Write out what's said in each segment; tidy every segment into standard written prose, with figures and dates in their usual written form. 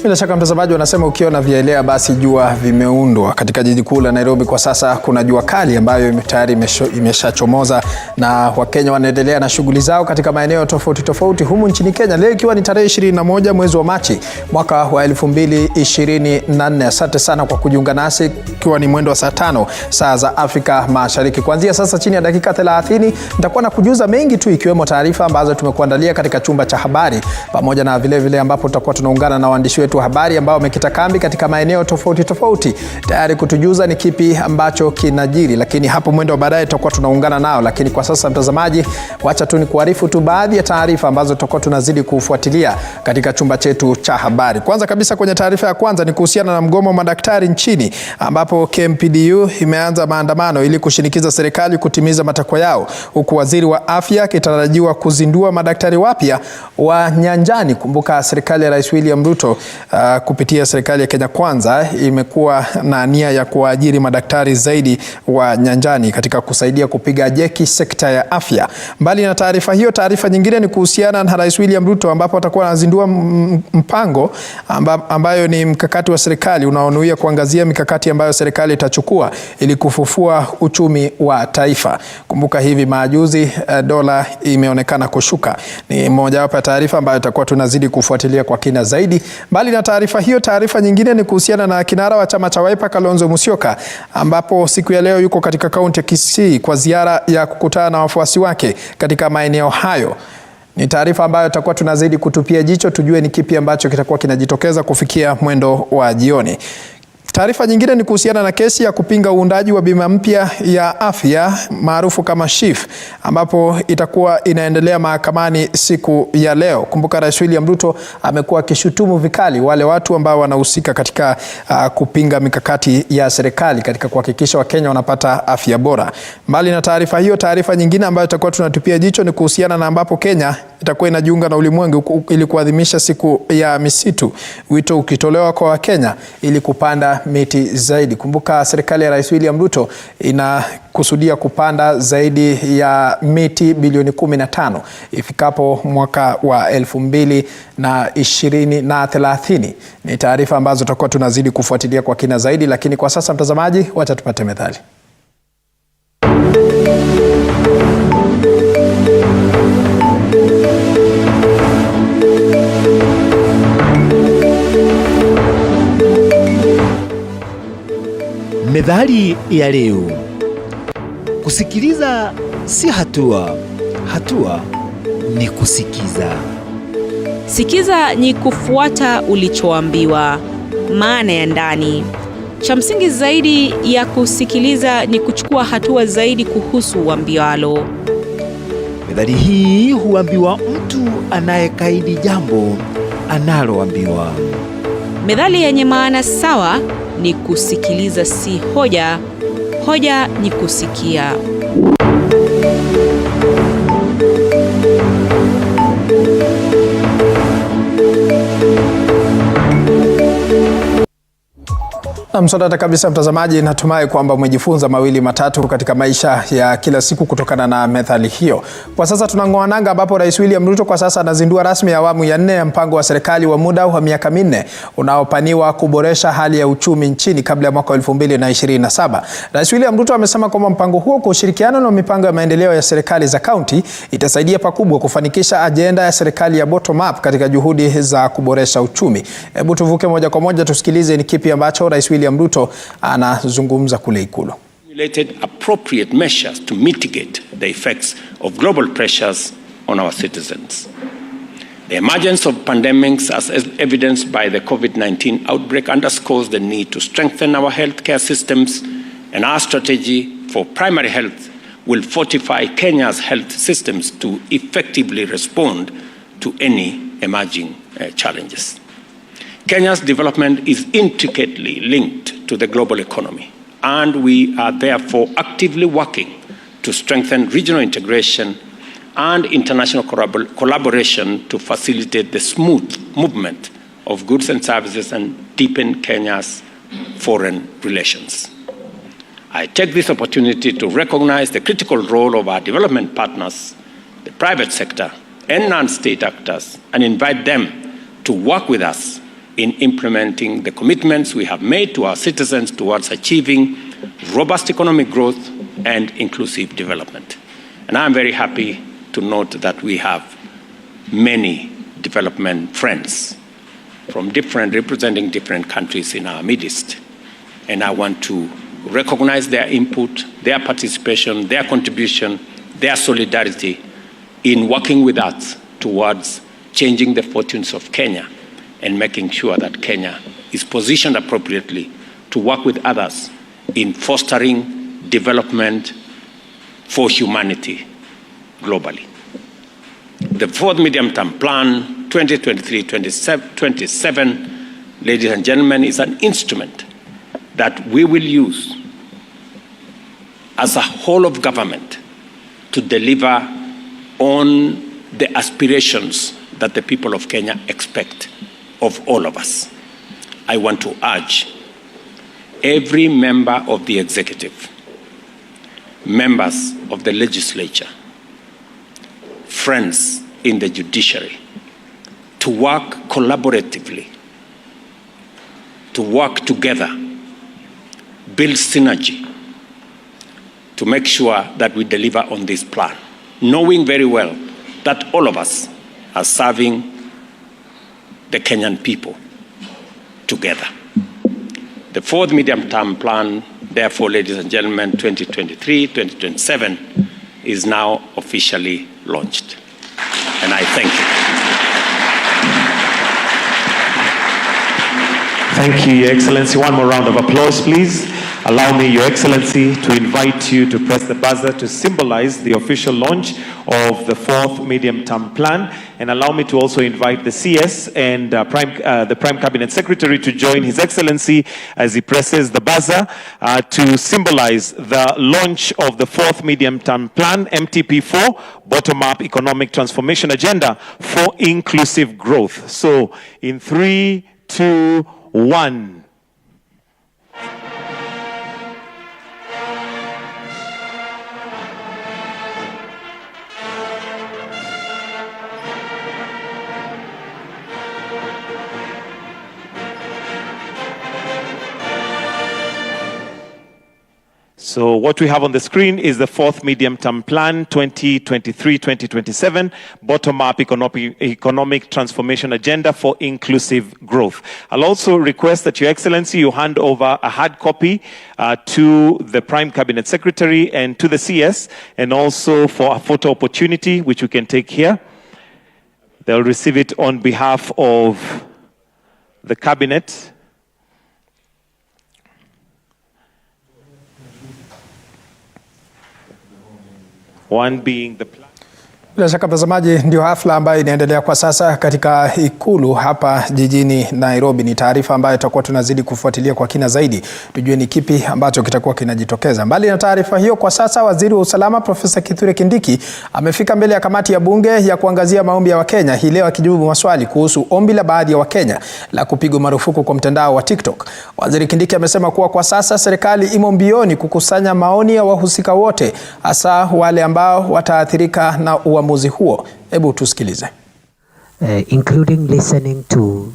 Bila shaka mtazamaji, wanasema ukiona vielea basi jua vimeundwa. Katika jiji kuu la Nairobi kwa sasa kuna jua kali ambayo tayari imeshachomoza na Wakenya wanaendelea na shughuli zao katika maeneo tofauti tofauti humu nchini Kenya. Leo ikiwa ni tarehe 21 mwezi wa Machi mwaka wa 2024. Asante sana kwa kujiunga nasi ikiwa ni mwendo wa saa 5 saa za Afrika Mashariki. Kuanzia sasa chini ya dakika 30 nitakuwa na kujuza mengi tu, ikiwemo taarifa ambazo tumekuandalia katika chumba cha habari, pamoja na vile ambapo tutakuwa tunaungana na waandishi wetu wa habari ambao wamekita kambi katika maeneo tofauti tofauti tayari kutujuza ni kipi ambacho kinajiri, lakini hapo mwendo wa baadaye tutakuwa tunaungana nao. Lakini kwa sasa mtazamaji, wacha tu nikuarifu tu baadhi ya taarifa ambazo tutakuwa tunazidi kufuatilia katika chumba chetu cha habari. Kwanza kabisa, kwenye taarifa ya kwanza ni kuhusiana na mgomo wa madaktari nchini, ambapo KMPDU imeanza maandamano ili kushinikiza serikali kutimiza matakwa yao, huku waziri wa afya akitarajiwa kuzindua madaktari wapya wa nyanjani. Kumbuka serikali ya Rais William Ruto kupitia serikali ya Kenya Kwanza imekuwa na nia ya kuajiri madaktari zaidi wa nyanjani katika kusaidia kupiga jeki sekta ya afya. Mbali na taarifa hiyo, taarifa nyingine ni kuhusiana na Rais William Ruto, ambapo atakuwa anazindua mpango ambayo ni mkakati wa serikali unaonuia kuangazia mikakati ambayo serikali itachukua ili kufufua uchumi wa taifa. Kumbuka hivi majuzi dola imeonekana kushuka. Ni moja wapo ya taarifa ambayo itakuwa tunazidi kufuatilia kwa kina zaidi. Mbali na taarifa hiyo, taarifa nyingine ni kuhusiana na kinara wa chama cha Wiper Kalonzo Musyoka, ambapo siku ya leo yuko katika kaunti ya Kisii kwa ziara ya kukutana na wafuasi wake katika maeneo hayo. Ni taarifa ambayo tutakuwa tunazidi kutupia jicho tujue ni kipi ambacho kitakuwa kinajitokeza kufikia mwendo wa jioni. Taarifa nyingine ni kuhusiana na kesi ya kupinga uundaji wa bima mpya ya afya maarufu kama SHIF, ambapo itakuwa inaendelea mahakamani siku ya leo. Kumbuka Rais William Ruto amekuwa akishutumu vikali wale watu ambao wanahusika katika kupinga mikakati ya serikali katika kuhakikisha Wakenya wanapata afya bora. Mbali na taarifa hiyo, taarifa nyingine ambayo itakuwa tunatupia jicho ni kuhusiana na ambapo Kenya itakuwa inajiunga na ulimwengu ili kuadhimisha siku ya misitu, wito ukitolewa kwa Wakenya ili kupanda miti zaidi. Kumbuka serikali ya Rais William Ruto inakusudia kupanda zaidi ya miti bilioni 15 ifikapo mwaka wa 2030. Ni taarifa ambazo tutakuwa tunazidi kufuatilia kwa kina zaidi, lakini kwa sasa mtazamaji, wacha tupate methali. Methali ya leo: kusikiliza si hatua, hatua ni kusikiza. Sikiza ni kufuata ulichoambiwa, maana ya ndani. Cha msingi zaidi ya kusikiliza ni kuchukua hatua zaidi kuhusu uambiwalo. Methali hii huambiwa mtu anayekaidi jambo analoambiwa. Methali yenye maana sawa ni kusikiliza si hoja, hoja ni kusikia. Na msodata kabisa mtazamaji, natumai kwamba umejifunza mawili matatu katika maisha ya kila siku kutokana na methali hiyo. Kwa sasa tunang'oa nanga, ambapo Rais William Ruto kwa sasa anazindua rasmi awamu ya 4 ya mpango wa serikali wa muda wa miaka 4 unaopaniwa kuboresha hali ya uchumi nchini kabla ya mwaka 2027. Rais William Ruto amesema kwamba mpango huo kwa ushirikiano na mipango ya maendeleo ya serikali za kaunti itasaidia pakubwa kufanikisha ajenda ya serikali ya bottom up katika juhudi za kuboresha uchumi. Hebu tuvuke moja kwa moja tusikilize ni kipi ambacho Rais William Ruto anazungumza kule Ikulu. Appropriate measures to mitigate the effects of global pressures on our citizens. The emergence of pandemics, as evidenced by the COVID-19 outbreak, underscores the need to strengthen our healthcare systems, and our strategy for primary health will fortify Kenya's health systems to effectively respond to any emerging challenges. Kenya's development is intricately linked to the global economy, and we are therefore actively working to strengthen regional integration and international collaboration to facilitate the smooth movement of goods and services and deepen Kenya's foreign relations. I take this opportunity to recognize the critical role of our development partners, the private sector, and non-state actors, and invite them to work with us in implementing the commitments we have made to our citizens towards achieving robust economic growth and inclusive development. And I'm very happy to note that we have many development friends representing different countries in our midst. And I want to recognize their input, their participation, their contribution, their solidarity in working with us towards changing the fortunes of Kenya and making sure that Kenya is positioned appropriately to work with others in fostering development for humanity globally. The fourth medium-term plan, 2023-27, ladies and gentlemen, is an instrument that we will use as a whole of government to deliver on the aspirations that the people of Kenya expect of all of us. I want to urge every member of the executive, members of the legislature, friends in the judiciary, to work collaboratively, to work together, build synergy, to make sure that we deliver on this plan, knowing very well that all of us are serving the Kenyan people together. The fourth medium-term plan, therefore, ladies and gentlemen, 2023-2027, is now officially launched. And I thank you. Thank you, Your Excellency. One more round of applause, please. Allow me, Your Excellency, to invite you to press the buzzer to symbolize the official launch of the fourth medium-term plan. And allow me to also invite the CS and the Prime Cabinet Secretary to join His Excellency as he presses the buzzer to symbolize the launch of the fourth medium-term plan, MTP4, Bottom-Up Economic Transformation Agenda for Inclusive Growth. So, in 3, 2, 1. So what we have on the screen is the fourth medium-term plan, 2023-2027, bottom-up economic transformation agenda for inclusive growth. I'll also request that Your Excellency, you hand over a hard copy to the Prime Cabinet Secretary and to the CS, and also for a photo opportunity, which we can take here. They'll receive it on behalf of the Cabinet. One being the plan. Bila shaka mtazamaji, ndio hafla ambayo inaendelea kwa sasa katika ikulu hapa jijini Nairobi. Ni taarifa ambayo tutakuwa tunazidi kufuatilia kwa kina zaidi, tujue ni kipi ambacho kitakuwa kinajitokeza. Mbali na taarifa hiyo, kwa sasa Waziri wa Usalama Profesa Kithure Kindiki amefika mbele ya kamati ya bunge ya kuangazia maombi ya Wakenya hii leo, akijibu maswali kuhusu ombi la baadhi ya Wakenya la kupigwa marufuku kwa mtandao wa TikTok. Waziri Kindiki amesema kuwa kwa sasa serikali imo mbioni kukusanya maoni ya wahusika wote, hasa wale ambao wataathirika na uamuzi huo. Hebu tusikilize. Including listening to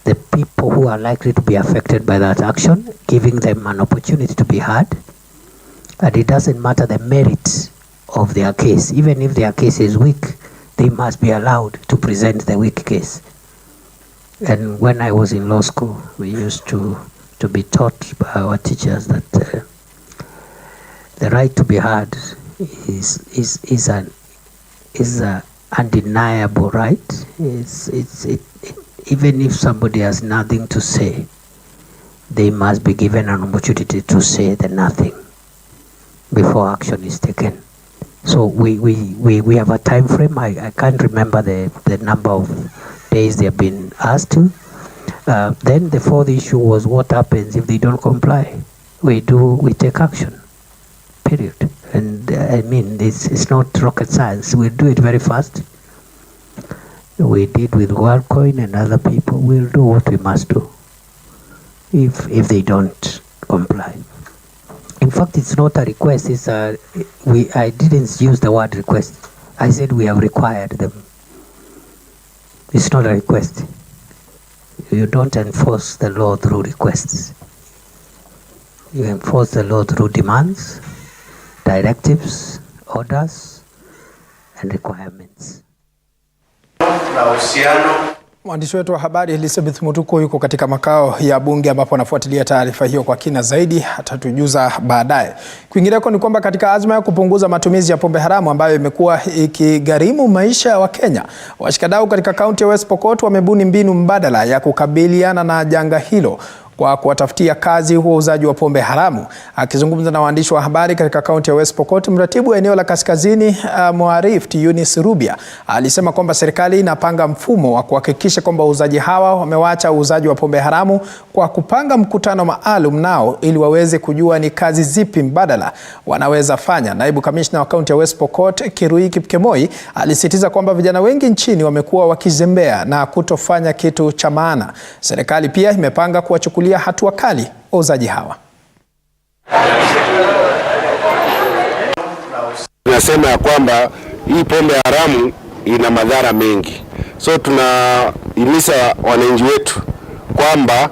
the people who are likely to be affected by that action, giving them an opportunity to be heard. And it doesn't matter the merit of their case. Even if their case is weak, they must be allowed to present the weak case. And when I was in law school, we used to be taught by our teachers that the right to be heard is an undeniable right. Even if somebody has nothing to say, they must be given an opportunity to say the nothing before action is taken. So we have a time frame. I can't remember the number of days they have been asked to. Then the fourth issue was what happens if they don't comply. We take action, period. And I mean, it's not rocket science. We'll do it very fast. We did with WorldCoin and other people. We'll do what we must do if they don't comply. In fact, it's not a request. I didn't use the word request. I said we have required them. It's not a request. You don't enforce the law through requests. You enforce the law through demands, directives, orders, and requirements. Mwandishi wetu wa habari Elizabeth Matukio yuko katika makao ya bunge ambapo anafuatilia taarifa hiyo kwa kina zaidi, atatujuza baadaye. Kwingineko ni kwamba katika azma ya kupunguza matumizi ya pombe haramu ambayo imekuwa ikigharimu maisha ya Wakenya, washikadau katika kaunti ya West Pokot wamebuni mbinu mbadala ya kukabiliana na janga hilo kwa kuwatafutia kazi wauzaji wa pombe haramu. Akizungumza na waandishi wa habari katika kaunti ya West Pokot, mratibu wa eneo la kaskazini Muarif Eunice Rubia alisema kwamba serikali inapanga mfumo wa kuhakikisha kwamba wauzaji hawa wamewaacha uuzaji wa pombe haramu kwa kupanga mkutano maalum nao ili waweze kujua ni kazi zipi mbadala wanaweza fanya. Naibu kamishna wa kaunti ya West Pokot Kirui Kipkemoi alisitiza kwamba vijana wengi nchini wamekuwa wakizembea na kutofanya kitu cha maana. Serikali pia imepanga kuwachukulia hatua kali wauzaji hawa. Tunasema ya kwamba hii pombe haramu ina madhara mengi. So tunahimiza wananchi wetu kwamba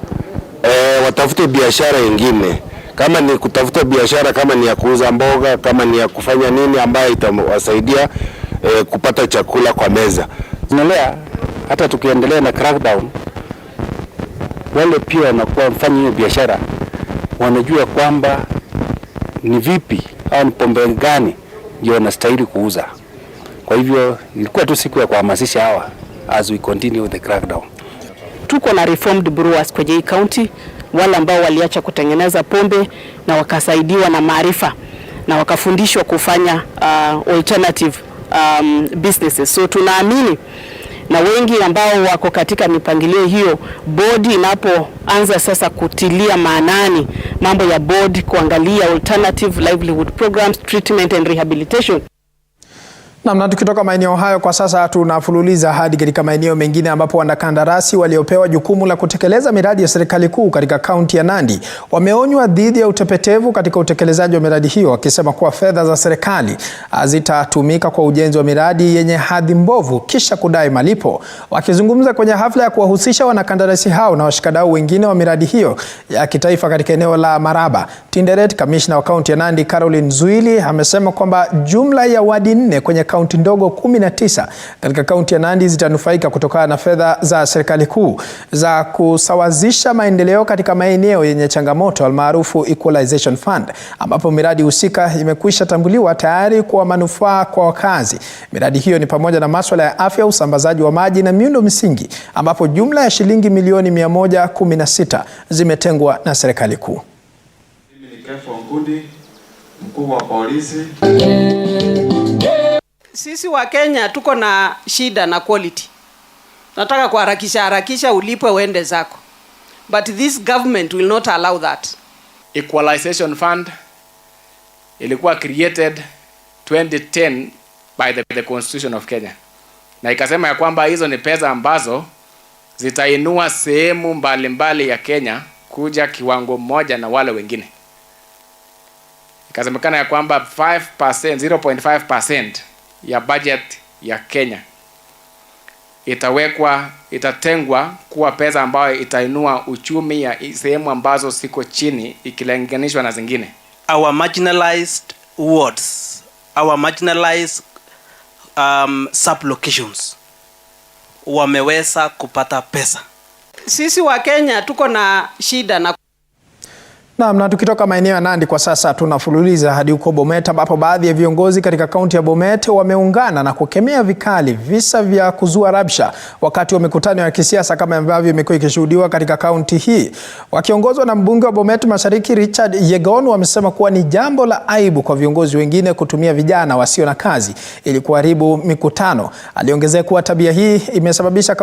watafute biashara nyingine. Kama ni kutafuta biashara, kama ni ya kuuza mboga, kama ni ya kufanya nini ambayo itawasaidia kupata chakula kwa meza. Tunalea hata tukiendelea na crackdown, wale pia wanakuwa mfanya hiyo biashara wanajua kwamba ni vipi au ni pombe gani ndio wanastahili kuuza. Kwa hivyo ilikuwa tu siku ya kuhamasisha hawa as we continue the crackdown. Tuko na reformed brewers kwenye hii county, wale ambao waliacha kutengeneza pombe na wakasaidiwa na maarifa na wakafundishwa kufanya alternative businesses. So tunaamini na wengi ambao wako katika mipangilio hiyo, bodi inapoanza sasa kutilia maanani mambo ya bodi kuangalia alternative livelihood programs, treatment and rehabilitation. Na tukitoka maeneo hayo kwa sasa tunafululiza hadi katika maeneo mengine ambapo wanakandarasi waliopewa jukumu la kutekeleza miradi ya serikali kuu katika kaunti ya Nandi wameonywa dhidi ya utepetevu katika utekelezaji wa miradi hiyo, wakisema kuwa fedha za serikali zitatumika kwa ujenzi wa miradi yenye hadhi mbovu kisha kudai malipo. Wakizungumza kwenye hafla ya kuwahusisha wanakandarasi hao na washikadau wengine wa miradi hiyo ya kitaifa katika eneo la Maraba, Tinderet, kamishna wa kaunti ya Nandi Caroline Zuili amesema kwamba jumla ya wadi 4 kwenye kaunti ndogo 19 katika kaunti ya Nandi zitanufaika kutokana na fedha za serikali kuu za kusawazisha maendeleo katika maeneo yenye changamoto almaarufu Equalization Fund, ambapo miradi husika imekwisha tambuliwa tayari kwa manufaa kwa wakazi. Miradi hiyo ni pamoja na masuala ya afya, usambazaji wa maji na miundo msingi, ambapo jumla ya shilingi milioni 116 zimetengwa na serikali kuu. Mimi ni Kefo Ngundi, mkuu wa polisi. Sisi wa Kenya tuko na shida na quality. Nataka kuharakisha ulipwe uende zako. But this government will not allow that. Equalization Fund ilikuwa created 2010 by the Constitution of Kenya. Na ikasema ya kwamba hizo ni pesa ambazo zitainua sehemu mbalimbali ya Kenya kuja kiwango moja na wale wengine. Ikasemekana ya kwamba 5%, 0.5% ya budget ya Kenya itatengwa kuwa pesa ambayo itainua uchumi ya sehemu ambazo siko chini ikilinganishwa na zingine. Our marginalized wards, our marginalized sub-locations wameweza kupata pesa. Sisi wa Kenya tuko na shida na Na tukitoka maeneo ya Nandi kwa sasa tunafululiza hadi huko Bomet, ambapo baadhi ya viongozi katika kaunti ya Bomet wameungana na kukemea vikali visa vya kuzua rabsha wakati wa mikutano ya kisiasa kama ambavyo imekuwa ikishuhudiwa katika kaunti hii. Wakiongozwa na mbunge wa Bomet Mashariki Richard Yegon, wamesema kuwa ni jambo la aibu kwa viongozi wengine kutumia vijana wasio na kazi ili kuharibu mikutano. Aliongezea kuwa tabia hii imesababisha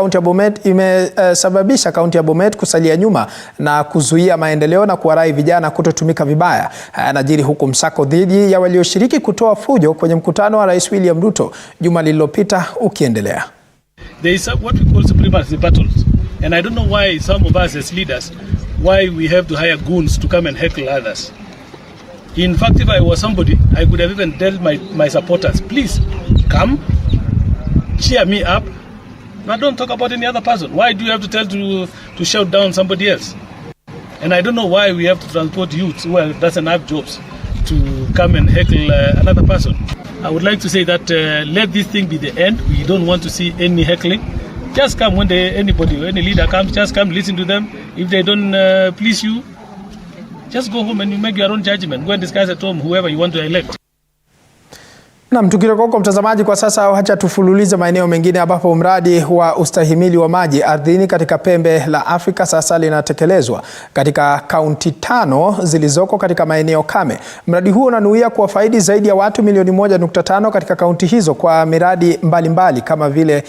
kaunti ya Bomet kusalia nyuma na kuzuia maendeleo na kuwarai vijana kutotumika vibaya. Yanajiri huku msako dhidi ya walioshiriki kutoa fujo kwenye mkutano wa Rais William Ruto juma lililopita ukiendelea. There is what we call supremacy battles, and I don't know why some of us as leaders, why we have to hire goons to come and heckle others. In fact, if I was somebody, I could have even tell my supporters, please come, cheer me up, Now don't talk about any other person. Why do you have to tell to shout down somebody else? And I don't know why we have to transport youths who doesn't have jobs to come and heckle another person. I would like to say that let this thing be the end. We don't want to see any heckling. Just come when any leader comes, just come listen to them. If they don't please you, just go home and you make your own judgment. Go and discuss at home whoever you want to elect. Na tukitoka huko mtazamaji, kwa sasa acha tufululize maeneo mengine ambapo mradi wa ustahimili wa maji ardhini katika pembe la Afrika sasa linatekelezwa katika kaunti 5 zilizoko katika maeneo kame. Mradi huo unanuia kuwafaidi zaidi ya watu milioni 1.5 katika kaunti hizo kwa miradi mbalimbali kama vile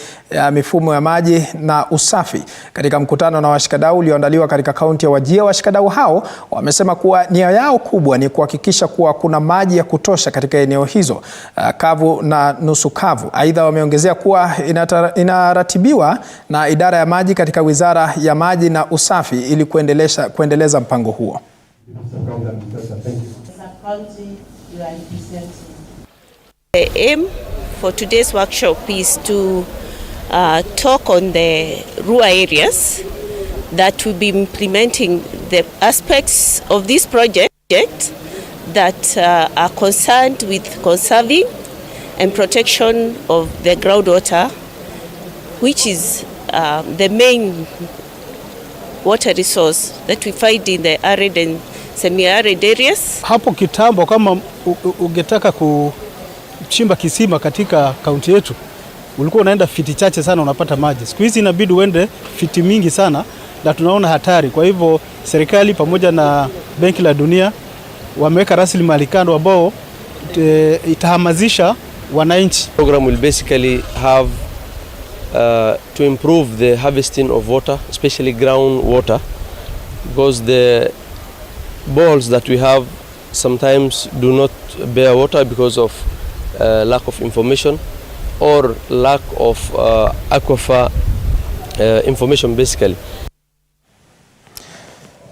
mifumo ya maji na usafi. Katika mkutano na washikadau ulioandaliwa katika kaunti ya Wajir, washikadau hao wamesema kuwa nia yao kubwa ni kuhakikisha kuwa kuna maji ya kutosha katika eneo hizo kavu na nusu kavu. Aidha wameongezea kuwa inaratibiwa na idara ya maji katika Wizara ya Maji na Usafi ili kuendeleza mpango huo. The aim for today's workshop is to talk on the rural areas that will be implementing the aspects of this project that are concerned with conserving and protection of the groundwater, which is the main water resource that we find in the arid and semi-arid areas. Hapo kitambo kama ungetaka kuchimba kisima katika kaunti yetu, ulikuwa unaenda fiti chache sana unapata maji. Siku hizi inabidi uende fiti mingi sana na tunaona hatari. Kwa hivyo serikali pamoja na Benki la Dunia wameweka rasilimali kando ambao itahamasisha wananchi. Program will basically have to improve the harvesting of water, especially ground water, because the bowls that we have sometimes do not bear water because of lack of information or lack of aquifer information basically.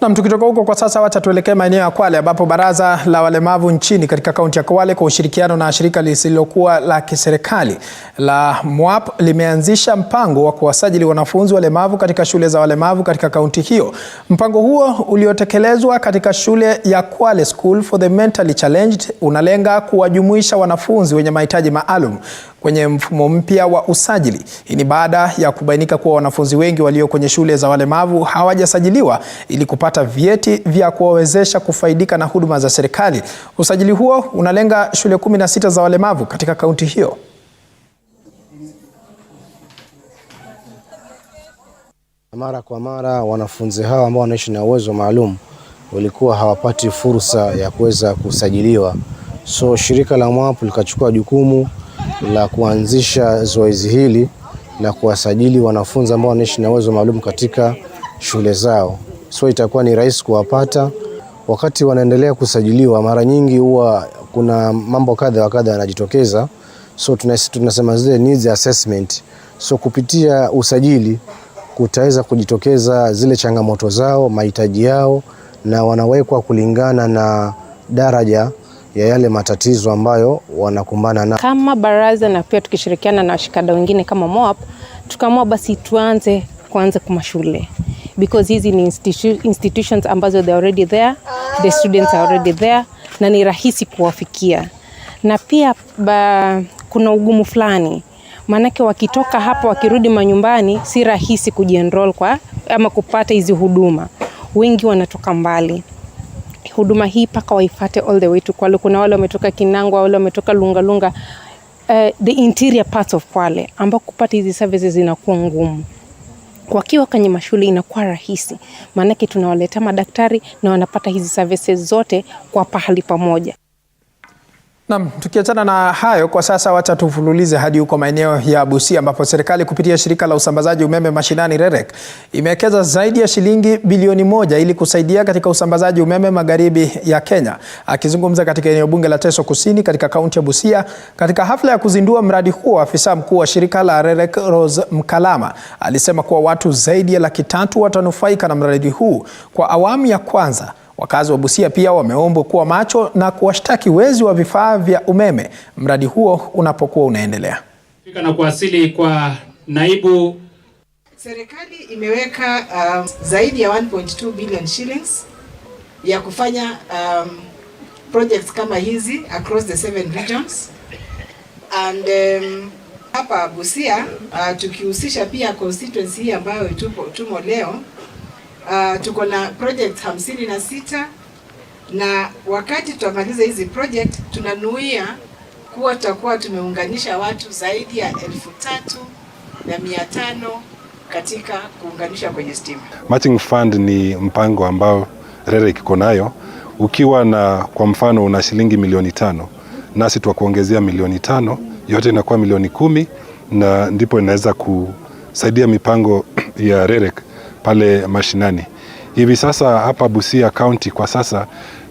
Na tukitoka huko kwa sasa wacha tuelekee maeneo ya Kwale ambapo baraza la walemavu nchini katika kaunti ya Kwale kwa ushirikiano na shirika lisilokuwa la kiserikali la MWAP limeanzisha mpango wa kuwasajili wanafunzi walemavu katika shule za walemavu katika kaunti hiyo. Mpango huo uliotekelezwa katika shule ya Kwale School for the Mentally Challenged unalenga kuwajumuisha wanafunzi wenye mahitaji maalum kwenye mfumo mpya wa usajili. Hii ni baada ya kubainika kuwa wanafunzi wengi walio kwenye shule za walemavu hawajasajiliwa ili kupata vyeti vya kuwawezesha kufaidika na huduma za serikali. Usajili huo unalenga shule 16 za walemavu katika kaunti hiyo. Mara kwa mara wanafunzi hawa ambao wanaishi na uwezo maalum walikuwa hawapati fursa ya kuweza kusajiliwa. So shirika la MWAP likachukua jukumu la kuanzisha zoezi hili la kuwasajili wanafunzi ambao wanaishi na uwezo maalum katika shule zao. So itakuwa ni rahisi kuwapata wakati wanaendelea kusajiliwa. Mara nyingi huwa kuna mambo kadha wa kadha yanajitokeza. So tunasema zile needs assessment. So kupitia usajili kutaweza kujitokeza zile changamoto zao, mahitaji yao, na wanawekwa kulingana na daraja ya yale matatizo ambayo wanakumbana na. Kama baraza na pia tukishirikiana na washikadau wengine kama MWAP, tukaamua basi tuanze kwa mashule, because hizi ni institutions ambazo they are already there, the students are already there, na ni rahisi kuwafikia. Na pia kuna ugumu fulani, manake wakitoka hapa wakirudi manyumbani si rahisi kujienroll ama kupata hizi huduma. Wengi wanatoka mbali. Huduma hii paka waifate all the way to Kwale. Kuna wale wametoka Kinangwa, wale wametoka Lunga, the interior parts of Kwale, ambao kupata hizi services inakuwa ngumu. Wakiwa kwenye mashule inakuwa rahisi, maanake tunawaleta madaktari na wanapata hizi services zote kwa pahali pamoja. Naam, tukiachana na hayo kwa sasa wacha tufululize hadi huko maeneo ya Busia ambapo serikali kupitia shirika la usambazaji umeme mashinani REREC imewekeza zaidi ya shilingi bilioni 1 ili kusaidia katika usambazaji umeme magharibi ya Kenya. Akizungumza katika eneo bunge la Teso Kusini katika kaunti ya Busia katika hafla ya kuzindua mradi huo, afisa mkuu wa shirika la REREC Rose Mkalama alisema kuwa watu zaidi ya 300,000 watanufaika na mradi huu kwa awamu ya kwanza. Wakazi wa Busia pia wameombwa kuwa macho na kuwashtaki wezi wa vifaa vya umeme mradi huo unapokuwa unaendelea. Na kuwasili kwa naibu Serikali imeweka zaidi ya 1.2 billion shillings ya kufanya projects kama hizi across the 7 regions. And hapa Busia tukihusisha pia constituency hii ambayo tumo leo, tuko na project 56, na wakati tutamaliza hizi project tunanuia kuwa tutakuwa tumeunganisha watu zaidi ya 3,500 katika kuunganisha kwenye stima. Matching fund ni mpango ambao REREC iko nayo. Ukiwa na kwa mfano una shilingi milioni 5, nasi tukuongezea milioni 5, yote inakuwa milioni 10, na ndipo inaweza kusaidia mipango ya REREC pale mashinani. Hivi sasa hapa Busia County kwa sasa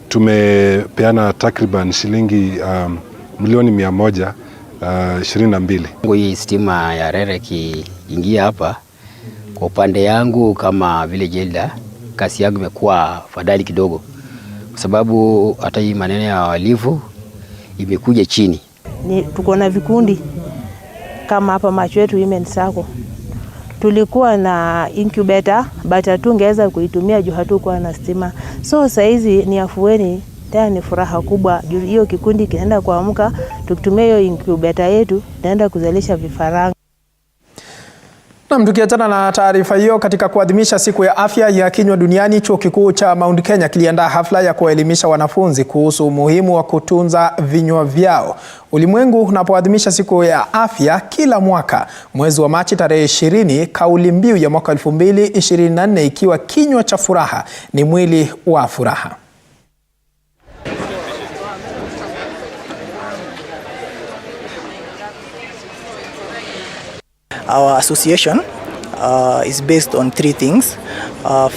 tumepeana takriban shilingi milioni 122. Hii stima ya REREC ingia hapa, kwa upande yangu kama village elder, kasi yangu imekuwa fadhali kidogo, kwa sababu hata hii maneno ya walivu imekuja chini. Tuko na vikundi kama hapa Macho yetu Women Sacco. Tulikuwa na incubator but hatungeweza kuitumia juu hatukuwa na stima. So sasa hizi ni afueni, tena ni furaha kubwa. Hiyo kikundi kinaenda kuamka, tukitumia hiyo incubator yetu naenda kuzalisha vifaranga. Na tukiachana na taarifa hiyo, katika kuadhimisha siku ya afya ya kinywa duniani, Chuo Kikuu cha Mount Kenya kiliandaa hafla ya kuelimisha wanafunzi kuhusu umuhimu wa kutunza vinywa vyao. Ulimwengu unapoadhimisha siku ya afya kila mwaka mwezi wa Machi tarehe 20, kauli mbiu ya mwaka 2024 ikiwa kinywa cha furaha ni mwili wa furaha. Our association is based on 3 things.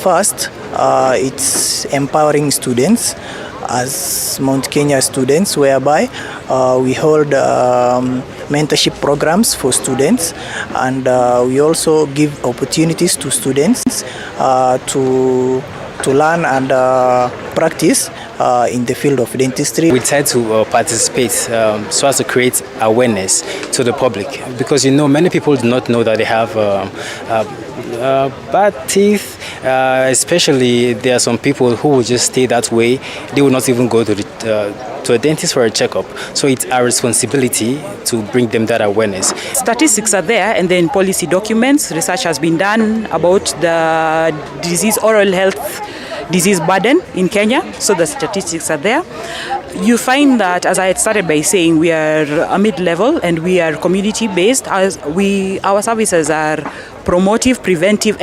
First, it's empowering students as Mount Kenya students, whereby we hold mentorship programs for students, and we also give opportunities to students to learn and practice in the field of dentistry. We try to participate so as to create awareness to the public, because many people do not know that they have bad teeth. Especially there are some people who will just stay that way. They will not even go to a dentist for a checkup. So it's our responsibility to bring them that awareness. Statistics are there, and then policy documents. Research has been done about the oral health disease burden in Kenya, so the statistics are there. You find that, as I had started by saying, we are a mid-level and we are community-based. Our services are promotive, preventive, and